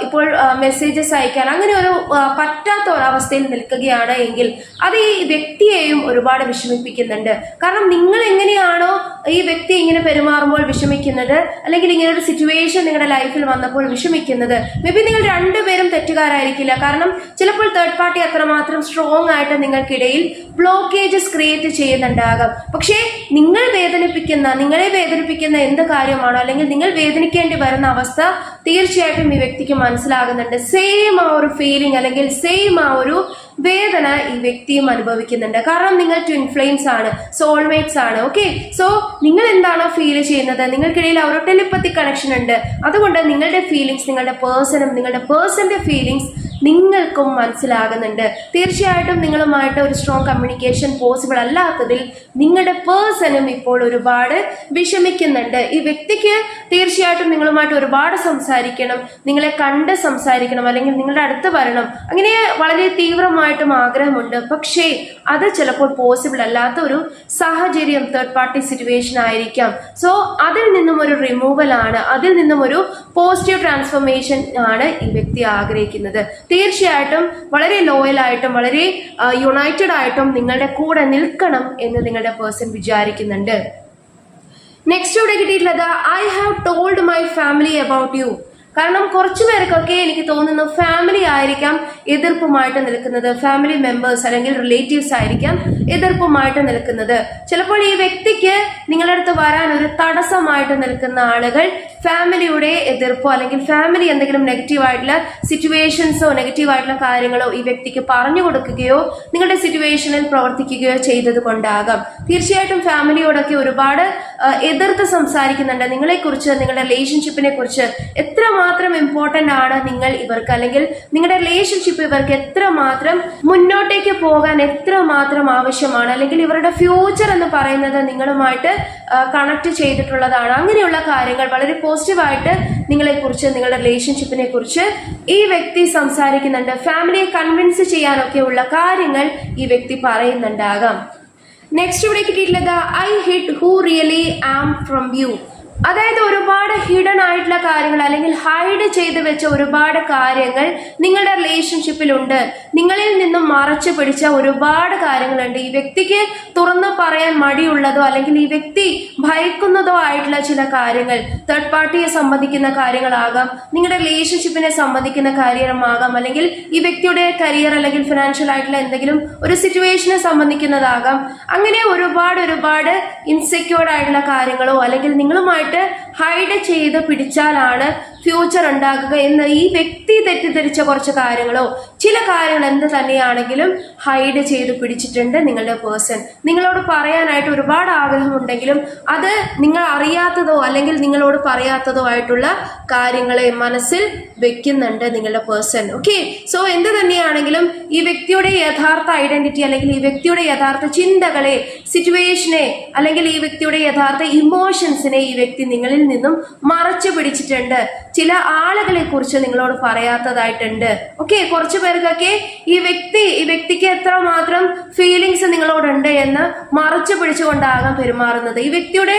ഇപ്പോൾ മെസ്സേജസ് അയക്കാൻ, അങ്ങനെ ഒരു പറ്റാത്ത ഒരവസ്ഥയിൽ നിൽക്കുകയാണ് എങ്കിൽ അത് ഈ വ്യക്തിയെയും ഒരുപാട് വിഷമിപ്പിക്കുന്നുണ്ട്. കാരണം നിങ്ങൾ എങ്ങനെയാണോ ഈ വ്യക്തി ഇങ്ങനെ പെരുമാറുമ്പോൾ വിഷമിക്കുന്നത്, അല്ലെങ്കിൽ ഇങ്ങനെ ഒരു സിറ്റുവേഷൻ നിങ്ങളുടെ ലൈഫിൽ വന്നപ്പോൾ വിഷമിക്കുന്നത്, മേ ബി നിങ്ങൾ രണ്ടുപേരും തെറ്റുകാരായിരിക്കില്ല. കാരണം ചിലപ്പോൾ തേർഡ് പാർട്ടി അത്രമാത്രം സ്ട്രോങ് ആയിട്ട് നിങ്ങൾക്കിടയിൽ ബ്ലോക്കേജസ് ക്രിയേറ്റ് ചെയ്യുന്നുണ്ടാകാം. പക്ഷേ നിങ്ങളെ വേദനിപ്പിക്കുന്ന എന്ത് കാര്യമാണോ, അല്ലെങ്കിൽ നിങ്ങൾ വേദനിക്കേണ്ടി വരുന്ന അവസ്ഥ തീർച്ചയായിട്ടും ഈ വ്യക്തിക്ക് മനസ്സിലാകുന്നുണ്ട്. സെയിം ആ ഒരു ഫീലിംഗ് അല്ലെങ്കിൽ സെയിം ആ ഒരു വേദന ഈ വ്യക്തിയും അനുഭവിക്കുന്നുണ്ട്. കാരണം നിങ്ങൾ ട്വിൻ ഫ്ലെയിംസ് ആണ്, സോൾമേറ്റ്സ് ആണ്. ഓക്കെ, സോ നിങ്ങൾ എന്താണോ ഫീൽ ചെയ്യുന്നത്, നിങ്ങൾക്കിടയിൽ ആ ഒരു ടെലിപ്പത്തി കണക്ഷൻ ഉണ്ട്. അതുകൊണ്ട് നിങ്ങളുടെ ഫീലിങ്സ് നിങ്ങളുടെ പേഴ്സണും നിങ്ങളുടെ പേഴ്സന്റെ ഫീലിങ്സ് നിങ്ങൾക്കും മനസ്സിലാകുന്നുണ്ട്. തീർച്ചയായിട്ടും നിങ്ങളുമായിട്ട് ഒരു സ്ട്രോങ് കമ്മ്യൂണിക്കേഷൻ പോസിബിൾ അല്ലാത്തതിൽ നിങ്ങളുടെ പേഴ്സണും ഇപ്പോൾ ഒരുപാട് വിഷമിക്കുന്നുണ്ട്. ഈ വ്യക്തിക്ക് തീർച്ചയായിട്ടും നിങ്ങളുമായിട്ട് ഒരുപാട് സംസാരിക്കണം, നിങ്ങളെ കണ്ട് സംസാരിക്കണം, അല്ലെങ്കിൽ നിങ്ങളുടെ അടുത്ത് വരണം, അങ്ങനെ വളരെ തീവ്രമായിട്ടും ആഗ്രഹമുണ്ട്. പക്ഷേ അത് ചിലപ്പോൾ പോസിബിൾ അല്ലാത്ത ഒരു സാഹചര്യം, തേർഡ് പാർട്ടി സിറ്റുവേഷൻ ആയിരിക്കാം. സോ അതിൽ നിന്നും ഒരു റിമൂവൽ ആണ്, അതിൽ നിന്നും ഒരു പോസിറ്റീവ് ട്രാൻസ്ഫോർമേഷൻ ആണ് ഈ വ്യക്തി ആഗ്രഹിക്കുന്നത്. തീർച്ചയായിട്ടും വളരെ ലോയലായിട്ടും വളരെ യുണൈറ്റഡ് ആയിട്ടും നിങ്ങളുടെ കൂടെ നിൽക്കണം എന്ന് നിങ്ങളുടെ പേഴ്സൺ വിചാരിക്കുന്നുണ്ട്. നെക്സ്റ്റ് ഇവിടെ കിട്ടിയിട്ടുള്ളത് I have told my family about you. കാരണം കുറച്ചു പേർക്കൊക്കെ എനിക്ക് തോന്നുന്നു ഫാമിലി ആയിരിക്കാം എതിർപ്പുമായിട്ട് നിൽക്കുന്നത്, ഫാമിലി മെമ്പേഴ്സ് അല്ലെങ്കിൽ റിലേറ്റീവ്സ് ആയിരിക്കാം എതിർപ്പുമായിട്ട് നിൽക്കുന്നത്. ചിലപ്പോൾ ഈ വ്യക്തിക്ക് നിങ്ങളുടെ അടുത്ത് വരാൻ ഒരു തടസ്സമായിട്ട് നിൽക്കുന്ന ആളുകൾ ഫാമിലിയുടെ എതിർപ്പോ അല്ലെങ്കിൽ ഫാമിലി എന്തെങ്കിലും നെഗറ്റീവ് ആയിട്ടുള്ള സിറ്റുവേഷൻസോ നെഗറ്റീവ് ആയിട്ടുള്ള കാര്യങ്ങളോ ഈ വ്യക്തിക്ക് പറഞ്ഞു കൊടുക്കുകയോ നിങ്ങളുടെ സിറ്റുവേഷനിൽ പ്രവർത്തിക്കുകയോ ചെയ്തത് കൊണ്ടാകാം. തീർച്ചയായിട്ടും ഫാമിലിയോടൊക്കെ ഒരുപാട് എതിർത്ത് സംസാരിക്കുന്നുണ്ട് നിങ്ങളെക്കുറിച്ച്, നിങ്ങളുടെ റിലേഷൻഷിപ്പിനെ കുറിച്ച്. എത്രമാത്രം ഇമ്പോർട്ടൻ്റ് ആണ് നിങ്ങൾ ഇവർക്ക്, അല്ലെങ്കിൽ നിങ്ങളുടെ റിലേഷൻഷിപ്പ് ഇവർക്ക് എത്രമാത്രം മുന്നോട്ടേക്ക് പോകാൻ എത്രമാത്രം ആവശ്യമാണ്, അല്ലെങ്കിൽ ഇവരുടെ ഫ്യൂച്ചർ എന്ന് പറയുന്നത് നിങ്ങളുമായിട്ട് കണക്ട് ചെയ്തിട്ടുള്ളതാണ്. അങ്ങനെയുള്ള കാര്യങ്ങൾ വളരെ പോസിറ്റീവായിട്ട് നിങ്ങളെക്കുറിച്ച്, നിങ്ങളുടെ റിലേഷൻഷിപ്പിനെ കുറിച്ച് ഈ വ്യക്തി സംസാരിക്കുന്നുണ്ട്. ഫാമിലിയെ കൺവിൻസ് ചെയ്യാനൊക്കെയുള്ള കാര്യങ്ങൾ ഈ വ്യക്തി പറയുന്നുണ്ടാകാം. നെക്സ്റ്റ് ഇവിടെ കിട്ടിയിട്ടുള്ളത് I hid who really am from you. അതായത് ഒരുപാട് ഹിഡൻ ആയിട്ടുള്ള കാര്യങ്ങൾ അല്ലെങ്കിൽ ഹൈഡ് ചെയ്ത് വെച്ച ഒരുപാട് കാര്യങ്ങൾ നിങ്ങളുടെ റിലേഷൻഷിപ്പിലുണ്ട്. നിങ്ങളിൽ നിന്നും മറച്ചു പിടിച്ച ഒരുപാട് കാര്യങ്ങളുണ്ട്. ഈ വ്യക്തിക്ക് തുറന്നു പറയാൻ മടിയുള്ളതോ അല്ലെങ്കിൽ ഈ വ്യക്തി ഭയക്കുന്നതോ ആയിട്ടുള്ള ചില കാര്യങ്ങൾ, തേർഡ് പാർട്ടിയെ സംബന്ധിക്കുന്ന കാര്യങ്ങളാകാം, നിങ്ങളുടെ റിലേഷൻഷിപ്പിനെ സംബന്ധിക്കുന്ന കാര്യമാകാം, അല്ലെങ്കിൽ ഈ വ്യക്തിയുടെ കരിയർ അല്ലെങ്കിൽ ഫിനാൻഷ്യൽ ആയിട്ടുള്ള എന്തെങ്കിലും ഒരു സിറ്റുവേഷനെ സംബന്ധിക്കുന്നതാകാം. അങ്ങനെ ഒരുപാട് ഇൻസെക്യൂർഡ് ആയിട്ടുള്ള കാര്യങ്ങളോ അല്ലെങ്കിൽ നിങ്ങളുമായിട്ട് ഹൈഡ് ചെയ്ത് പിടിച്ചാലാണ് ഫ്യൂച്ചർ ഉണ്ടാകുക എന്ന് ഈ വ്യക്തി തെറ്റിദ്ധരിച്ച കുറച്ച് കാര്യങ്ങളോ ചില കാര്യങ്ങൾ എന്ത് തന്നെയാണെങ്കിലും ഹൈഡ് ചെയ്ത് പിടിച്ചിട്ടുണ്ട് നിങ്ങളുടെ പേഴ്സൺ. നിങ്ങളോട് പറയാനായിട്ട് ഒരുപാട് ആഗ്രഹമുണ്ടെങ്കിലും അത് നിങ്ങൾ അറിയാത്തതോ അല്ലെങ്കിൽ നിങ്ങളോട് പറയാത്തതോ ആയിട്ടുള്ള കാര്യങ്ങളെ മനസ്സിൽ വെക്കുന്നുണ്ട് നിങ്ങളുടെ പേഴ്സൺ. ഓക്കെ, സോ എന്ത് തന്നെയാണെങ്കിലും ഈ വ്യക്തിയുടെ യഥാർത്ഥ ഐഡന്റിറ്റി അല്ലെങ്കിൽ ഈ വ്യക്തിയുടെ യഥാർത്ഥ ചിന്തകളെ, സിറ്റുവേഷനെ അല്ലെങ്കിൽ ഈ വ്യക്തിയുടെ യഥാർത്ഥ ഇമോഷൻസിനെ ഈ വ്യക്തി നിങ്ങളിൽ നിന്നും മറച്ചു പിടിച്ചിട്ടുണ്ട്. ചില ആളുകളെ കുറിച്ച് നിങ്ങളോട് പറയാത്തതായിട്ടുണ്ട്. ഓക്കെ, കുറച്ചു പേർക്കൊക്കെ ഈ വ്യക്തിക്ക് എത്രമാത്രം ഫീലിങ്സ് നിങ്ങളോടുണ്ട് എന്ന് മറച്ചു പിടിച്ചുകൊണ്ടാകാം പെരുമാറുന്നത്. ഈ വ്യക്തിയുടെ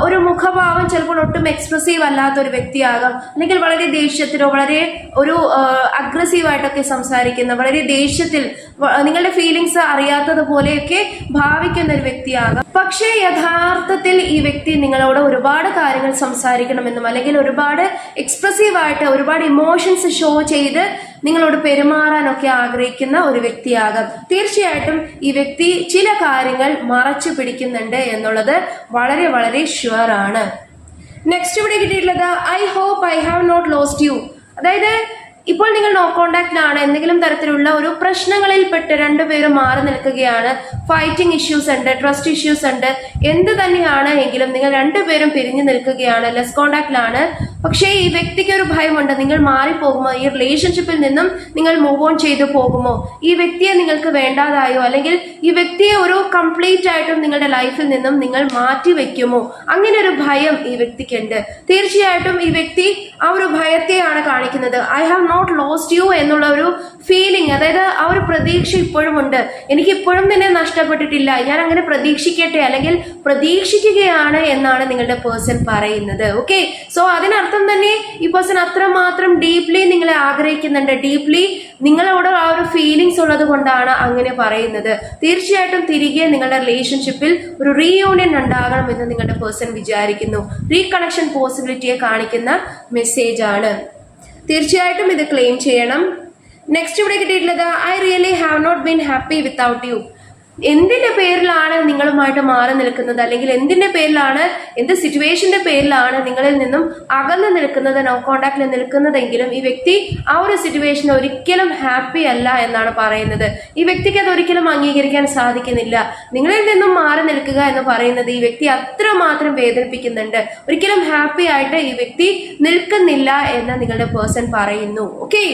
ഒരു മുഖഭാവം ചിലപ്പോൾ ഒട്ടും എക്സ്പ്രസീവ് അല്ലാത്ത ഒരു വ്യക്തിയാകാം, അല്ലെങ്കിൽ വളരെ ദേഷ്യത്തിലോ വളരെ ഒരു അഗ്രസീവായിട്ടൊക്കെ സംസാരിക്കുന്ന, വളരെ ദേഷ്യത്തിൽ നിങ്ങളുടെ ഫീലിങ്സ് അറിയാത്തതുപോലെയൊക്കെ ഭാവിക്കുന്ന ഒരു വ്യക്തിയാകാം. പക്ഷേ യഥാർത്ഥത്തിൽ ഈ വ്യക്തി നിങ്ങളോട് ഒരുപാട് കാര്യങ്ങൾ സംസാരിക്കണമെന്നും അല്ലെങ്കിൽ ഒരുപാട് എക്സ്പ്രസീവായിട്ട് ഒരുപാട് ഇമോഷൻസ് ഷോ ചെയ്ത് നിങ്ങളോട് പെരുമാറാനൊക്കെ ആഗ്രഹിക്കുന്ന ഒരു വ്യക്തിയാകാം. തീർച്ചയായിട്ടും ഈ വ്യക്തി ചില കാര്യങ്ങൾ മറച്ചു പിടിക്കുന്നുണ്ട് എന്നുള്ളത് വളരെ ഷുവർ ആണ്. നെക്സ്റ്റ് ഇവിടെ കിട്ടിയിട്ടുള്ളത് I hope I have not lost you. അതായത് ഇപ്പോൾ നിങ്ങൾ നോ കോണ്ടാക്റ്റിലാണ്, എന്തെങ്കിലും തരത്തിലുള്ള ഒരു പ്രശ്നങ്ങളിൽപ്പെട്ട് രണ്ടുപേരും മാറി നിൽക്കുകയാണ്, ഫൈറ്റിംഗ് ഇഷ്യൂസ് ഉണ്ട്, ട്രസ്റ്റ് ഇഷ്യൂസ് ഉണ്ട്, എന്ത് തന്നെയാണ് എങ്കിലും നിങ്ങൾ രണ്ടുപേരും പിരിഞ്ഞു നിൽക്കുകയാണ്, ലെസ് കോണ്ടാക്റ്റിലാണ്. പക്ഷേ ഈ വ്യക്തിക്ക് ഒരു ഭയമുണ്ട്, നിങ്ങൾ മാറിപ്പോകുമോ, ഈ റിലേഷൻഷിപ്പിൽ നിന്നും നിങ്ങൾ മൂവ് ഓൺ ചെയ്തു പോകുമോ, ഈ വ്യക്തിയെ നിങ്ങൾക്ക് വേണ്ടാതായോ, അല്ലെങ്കിൽ ഈ വ്യക്തിയെ ഒരു കംപ്ലീറ്റ് ആയിട്ടും നിങ്ങളുടെ ലൈഫിൽ നിന്നും നിങ്ങൾ മാറ്റി വെക്കുമോ, അങ്ങനെ ഒരു ഭയം ഈ വ്യക്തിക്കുണ്ട്. തീർച്ചയായിട്ടും ഈ വ്യക്തി ആ ഒരു ഭയത്തെയാണ് കാണിക്കുന്നത്. I have not lost you എന്നുള്ള ഒരു ഫീലിംഗ്, അതായത് ആ ഒരു പ്രതീക്ഷ ഇപ്പോഴും ഉണ്ട്. എനിക്ക് ഇപ്പോഴും തന്നെ നഷ്ടപ്പെട്ടിട്ടില്ല, ഞാൻ അങ്ങനെ പ്രതീക്ഷിക്കട്ടെ അല്ലെങ്കിൽ പ്രതീക്ഷിക്കുകയാണ് എന്നാണ് നിങ്ങളുടെ പേഴ്സൺ പറയുന്നത്. ഓക്കെ, സോ അതിനർത്ഥം തന്നെ ഈ പേഴ്സൺ അത്രമാത്രം ഡീപ്ലി നിങ്ങളെ ആഗ്രഹിക്കുന്നുണ്ട്, ഡീപ്ലി നിങ്ങളോട് ആ ഒരു ഫീലിങ്സ് ഉള്ളത് കൊണ്ടാണ് അങ്ങനെ പറയുന്നത്. തീർച്ചയായിട്ടും തിരികെ നിങ്ങളുടെ റിലേഷൻഷിപ്പിൽ ഒരു റീയൂണിയൻ ഉണ്ടാകണമെന്ന് നിങ്ങളുടെ പേഴ്സൺ വിചാരിക്കുന്നു. റീകണക്ഷൻ പോസിബിലിറ്റിയെ കാണിക്കുന്ന മെസ്സേജ് ആണ്. തീർച്ചയായിട്ടും ഇത് ക്ലെയിം ചെയ്യണം. നെക്സ്റ്റ് ഇവിടെ കിട്ടിയിട്ടുള്ളത് I really have not been happy without you. എന്തിന്റെ പേരിലാണ് നിങ്ങളുമായിട്ട് മാറി നിൽക്കുന്നത്, അല്ലെങ്കിൽ എന്തിന്റെ പേരിലാണ്, എന്ത് സിറ്റുവേഷന്റെ പേരിലാണ് നിങ്ങളിൽ നിന്നും അകന്നു നിൽക്കുന്നത്, നോ കോണ്ടാക്റ്റിൽ നിൽക്കുന്നതെങ്കിലും ഈ വ്യക്തി ആ ഒരു സിറ്റുവേഷൻ ഒരിക്കലും ഹാപ്പി അല്ല എന്നാണ് പറയുന്നത്. ഈ വ്യക്തിക്ക് അത് ഒരിക്കലും അംഗീകരിക്കാൻ സാധിക്കുന്നില്ല. നിങ്ങളിൽ നിന്നും മാറി നിൽക്കുക എന്ന് പറയുന്നത് ഈ വ്യക്തി അത്രമാത്രം വേദനിപ്പിക്കുന്നുണ്ട്. ഒരിക്കലും ഹാപ്പി ആയിട്ട് ഈ വ്യക്തി നിൽക്കുന്നില്ല എന്ന് നിങ്ങളുടെ പേഴ്സൺ പറയുന്നു. ഓക്കെ,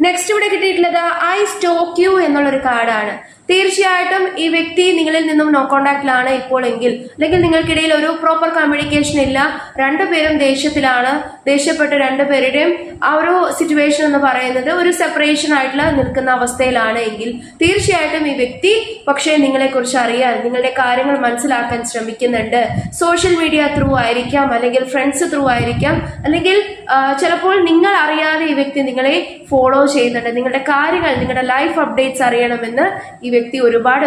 നെക്സ്റ്റ് ഇവിടെ കിട്ടിയിട്ടുള്ളത് ഐ സ്റ്റോക്ക് യു എന്നുള്ളൊരു കാർഡാണ്. തീർച്ചയായിട്ടും ഈ വ്യക്തി നിങ്ങളിൽ നിന്നും നോ കോണ്ടാക്റ്റിലാണ് ഇപ്പോൾ എങ്കിൽ, അല്ലെങ്കിൽ നിങ്ങൾക്കിടയിൽ ഒരു പ്രോപ്പർ കമ്മ്യൂണിക്കേഷൻ ഇല്ല, രണ്ടുപേരും ദേഷ്യത്തിലാണ്, ദേഷ്യപ്പെട്ട് രണ്ടുപേരുടെയും ആ ഒരു സിറ്റുവേഷൻ എന്ന് പറയുന്നത് ഒരു സെപ്പറേഷൻ ആയിട്ടുള്ള നിൽക്കുന്ന അവസ്ഥയിലാണ് എങ്കിൽ തീർച്ചയായിട്ടും ഈ വ്യക്തി പക്ഷേ നിങ്ങളെക്കുറിച്ച് അറിയാൻ, നിങ്ങളുടെ കാര്യങ്ങൾ മനസ്സിലാക്കാൻ ശ്രമിക്കുന്നുണ്ട്. സോഷ്യൽ മീഡിയ ത്രൂ ആയിരിക്കാം, അല്ലെങ്കിൽ ഫ്രണ്ട്സ് ത്രൂ ആയിരിക്കാം, അല്ലെങ്കിൽ ചിലപ്പോൾ നിങ്ങൾ അറിയാതെ ഈ വ്യക്തി നിങ്ങളെ ഫോളോ ചെയ്യുന്നുണ്ട്. നിങ്ങളുടെ കാര്യങ്ങൾ, നിങ്ങളുടെ ലൈഫ് അപ്ഡേറ്റ്സ് അറിയണമെന്ന് ഈ വ്യക്തി ഒരുപാട്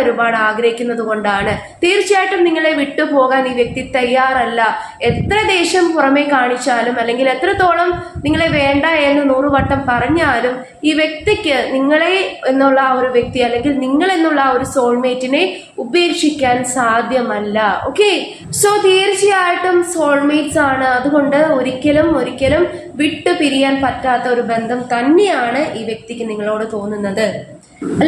ആഗ്രഹിക്കുന്നത് കൊണ്ടാണ്. തീർച്ചയായിട്ടും നിങ്ങളെ വിട്ടുപോകാൻ ഈ വ്യക്തി തയ്യാറല്ല. എത്ര ദേഷ്യം പുറമേ കാണിച്ചാലും, അല്ലെങ്കിൽ എത്രത്തോളം നിങ്ങളെ വേണ്ട എന്ന് 100 വട്ടം പറഞ്ഞാലും ഈ വ്യക്തിക്ക് നിങ്ങളെ എന്നുള്ള ആ ഒരു വ്യക്തി, അല്ലെങ്കിൽ നിങ്ങൾ എന്നുള്ള ആ ഒരു സോൾമേറ്റിനെ ഉപേക്ഷിക്കാൻ സാധ്യമല്ല. ഓക്കെ, സോ തീർച്ചയായിട്ടും സോൾമേറ്റ്സ് ആണ്. അതുകൊണ്ട് ഒരിക്കലും വിട്ടു പിരിയാൻ പറ്റാത്ത ഒരു ബന്ധം തന്നെയാണ് ഈ വ്യക്തിക്ക് നിങ്ങളോട് തോന്നുന്നത്.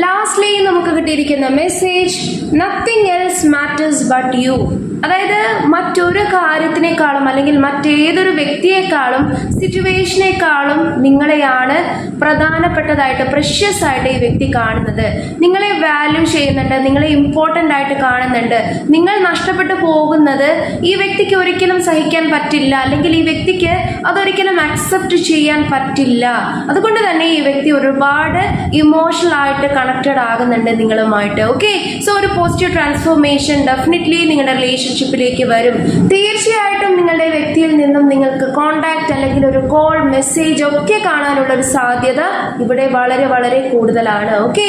ലാസ്റ്റ്ലി നമുക്ക് കിട്ടിയിരിക്കുന്ന message nothing else matters but you. അതായത് മറ്റൊരു കാര്യത്തിനേക്കാളും, അല്ലെങ്കിൽ മറ്റേതൊരു വ്യക്തിയെക്കാളും സിറ്റുവേഷനേക്കാളും നിങ്ങളെയാണ് പ്രധാനപ്പെട്ടതായിട്ട്, പ്രഷ്യസ് ആയിട്ട് ഈ വ്യക്തി കാണുന്നത്. നിങ്ങളെ വാല്യൂ ചെയ്യുന്നുണ്ട്, നിങ്ങളെ ഇമ്പോർട്ടൻ്റ് ആയിട്ട് കാണുന്നുണ്ട്. നിങ്ങൾ നഷ്ടപ്പെട്ടു പോകുന്നത് ഈ വ്യക്തിക്ക് ഒരിക്കലും സഹിക്കാൻ പറ്റില്ല, അല്ലെങ്കിൽ ഈ വ്യക്തിക്ക് അതൊരിക്കലും അക്സെപ്റ്റ് ചെയ്യാൻ പറ്റില്ല. അതുകൊണ്ട് തന്നെ ഈ വ്യക്തി ഒരുപാട് ഇമോഷണൽ ആയിട്ട് കണക്റ്റഡ് ആകുന്നുണ്ട് നിങ്ങളുമായിട്ട്. ഓക്കെ, സോ ഒരു പോസിറ്റീവ് ട്രാൻസ്ഫോർമേഷൻ ഡെഫിനറ്റ്ലി നിങ്ങളുടെ റിലേഷൻഷിപ്പിലേക്ക് വരും. തീർച്ചയായിട്ടും നിങ്ങളുടെ വ്യക്തിയിൽ നിന്നും നിങ്ങൾക്ക് കോണ്ടാക്ട്, അല്ലെങ്കിൽ ഒരു കോൾ, മെസ്സേജ് ഒക്കെ കാണാനുള്ള ഒരു സാധ്യത ഇവിടെ വളരെ കൂടുതലാണ്. ഓക്കെ,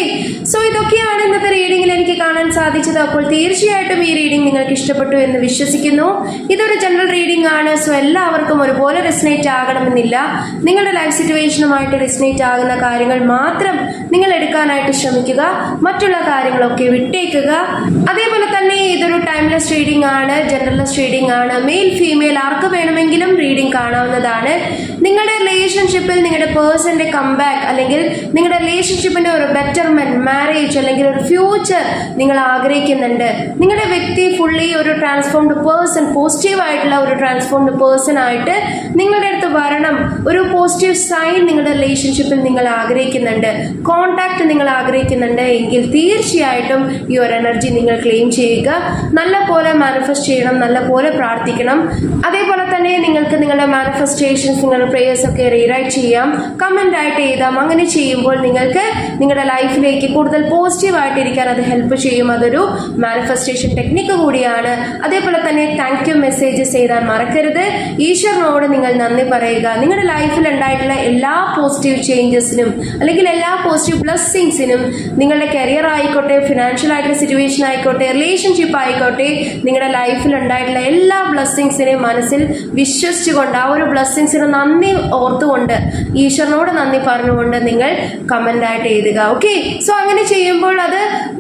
സോ ഇതൊക്കെയാണ് ഇന്നത്തെ റീഡിംഗിൽ എനിക്ക് കാണാൻ സാധിച്ചത്. അപ്പോൾ തീർച്ചയായിട്ടും ഈ റീഡിംഗ് നിങ്ങൾക്ക് ഇഷ്ടപ്പെട്ടു എന്ന് വിശ്വസിക്കുന്നു. ഇതൊരു ജനറൽ റീഡിംഗ് ആണ്, സോ എല്ലാവർക്കും ഒരുപോലെ റെസനേറ്റ് ആകണമെന്നില്ല. നിങ്ങളുടെ ലൈഫ് സിറ്റുവേഷനുമായിട്ട് റെസനേറ്റ് ആകുന്ന കാര്യങ്ങൾ മാത്രം നിങ്ങൾ എടുക്കാനായിട്ട് ശ്രമിക്കുക, മറ്റുള്ള കാര്യങ്ങളൊക്കെ വിട്ടേക്കുക. അതേപോലെ തന്നെ ഇതൊരു ടൈംലെസ് റീഡിംഗ് ആണ്, ജനറലിസ്റ്റ് റീഡിംഗ് ആണ്. മെയിൽ ഫീമെയിൽ ആർക്ക് വേണമെങ്കിലും റീഡിംഗ് കാണാവുന്നതാണ്. നിങ്ങളുടെ റിലേഷൻഷിപ്പിൽ നിങ്ങളുടെ പേഴ്സന്റെ കംബാക്ക്, അല്ലെങ്കിൽ നിങ്ങളുടെ റിലേഷൻഷിപ്പിന്റെ ഒരു ബെറ്റർമെന്റ്, മാരേജ്, അല്ലെങ്കിൽ ഒരു ഫ്യൂച്ചർ നിങ്ങൾ ആഗ്രഹിക്കുന്നുണ്ട്. നിങ്ങളുടെ വ്യക്തി ഫുള്ളി ഒരു ട്രാൻസ്ഫോംഡ് പേഴ്സൺ, പോസിറ്റീവ് ആയിട്ടുള്ള ഒരു ട്രാൻസ്ഫോംഡ് പേഴ്സൺ ആയിട്ട് നിങ്ങളുടെ അടുത്ത് വരണം. ഒരു പോസിറ്റീവ് സൈൻ നിങ്ങളുടെ റിലേഷൻഷിപ്പിൽ നിങ്ങൾ ആഗ്രഹിക്കുന്നുണ്ട്, കോണ്ടാക്ട് നിങ്ങൾ ആഗ്രഹിക്കുന്നുണ്ട് എങ്കിൽ തീർച്ചയായിട്ടും ഈ ഒരു എനർജി നിങ്ങൾ ക്ലെയിം ചെയ്യുക. നല്ല പോലെ മാനിഫെസ്റ്റ് ചെയ്യണം, നല്ല പോലെ പ്രാർത്ഥിക്കണം. അതേപോലെ തന്നെ നിങ്ങൾക്ക് നിങ്ങളുടെ മാനിഫെസ്റ്റേഷൻസ്, നിങ്ങളുടെ പ്രേയേഴ്സ് ഒക്കെ റീറൈറ്റ് ചെയ്യാം, കമന്റ് ആയിട്ട് എഴുതാം. അങ്ങനെ ചെയ്യുമ്പോൾ നിങ്ങൾക്ക് നിങ്ങളുടെ ലൈഫിലേക്ക് കൂടുതൽ പോസിറ്റീവ് ആയിട്ടിരിക്കാൻ അത് ഹെൽപ്പ് ചെയ്യും. അതൊരു മാനിഫെസ്റ്റേഷൻ ടെക്നിക്ക് കൂടിയാണ്. അതേപോലെ തന്നെ താങ്ക് യു മെസ്സേജസ് എഴുതാൻ മറക്കരുത്. ഈശ്വരനോട് നിങ്ങൾ നന്ദി പറയുക. നിങ്ങളുടെ ലൈഫിൽ ഉണ്ടായിട്ടുള്ള എല്ലാ പോസിറ്റീവ് ചേഞ്ചസിനും, അല്ലെങ്കിൽ എല്ലാ പോസിറ്റീവ് ബ്ലെസ്സിങ്സിനും, നിങ്ങളുടെ കരിയർ ആയിക്കോട്ടെ, ഫിനാൻഷ്യൽ ആയിട്ടുള്ള സിറ്റുവേഷൻ ആയിക്കോട്ടെ, റിലേഷൻഷിപ്പ് ആയിക്കോട്ടെ, നിങ്ങളുടെ ലൈഫിൽ ഉണ്ടായിട്ടുള്ള എല്ലാ ബ്ലെസ്സിങ്സിനെയും മനസ്സിൽ വിശ്വസിച്ചുകൊണ്ട്, ആ ഒരു ബ്ലെസ്സിങ്സിന് നന്ദി ഓർത്തുകൊണ്ട്, ഈശ്വരനോട് നന്ദി പറഞ്ഞുകൊണ്ട് നിങ്ങൾ കമന്റ് ആയിട്ട് എഴുതുക. ഓക്കെ, സോ അങ്ങനെ ചെയ്യുമ്പോൾ അത്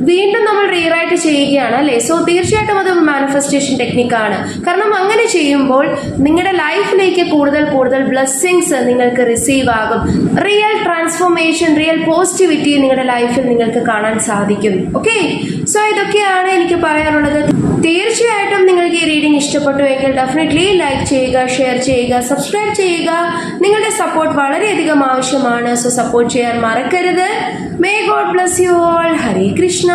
വീണ്ടും നമ്മൾ റീറൈറ്റ് ചെയ്യുകയാണ് അല്ലേ. സോ തീർച്ചയായിട്ടും അത് മാനിഫെസ്റ്റേഷൻ ടെക്നിക്കാണ്. കാരണം അങ്ങനെ ചെയ്യുമ്പോൾ നിങ്ങളുടെ ലൈഫിലേക്ക് കൂടുതൽ ബ്ലെസ്സിങ്സ് നിങ്ങൾക്ക് റിസീവ് ആകും. റിയൽ ട്രാൻസ്ഫോർമേഷൻ, റിയൽ പോസിറ്റിവിറ്റി നിങ്ങളുടെ ലൈഫിൽ നിങ്ങൾക്ക് കാണാൻ സാധിക്കും. ഓക്കെ, സോ ഇതൊക്കെയാണ് എനിക്ക് പറയാനുള്ളത്. തീർച്ചയായിട്ടും നിങ്ങൾക്ക് ഈ റീഡിംഗ് ഇഷ്ടപ്പെട്ടു എങ്കിൽ ഡെഫിനറ്റ്ലി ലൈക്ക് ചെയ്യുക, ഷെയർ ചെയ്യുക, സബ്സ്ക്രൈബ് ചെയ്യുക. നിങ്ങളുടെ സപ്പോർട്ട് വളരെയധികം ആവശ്യമാണ്. സോ സപ്പോർട്ട് ചെയ്യാൻ മറക്കരുത്. May God bless you all. Hare Krishna.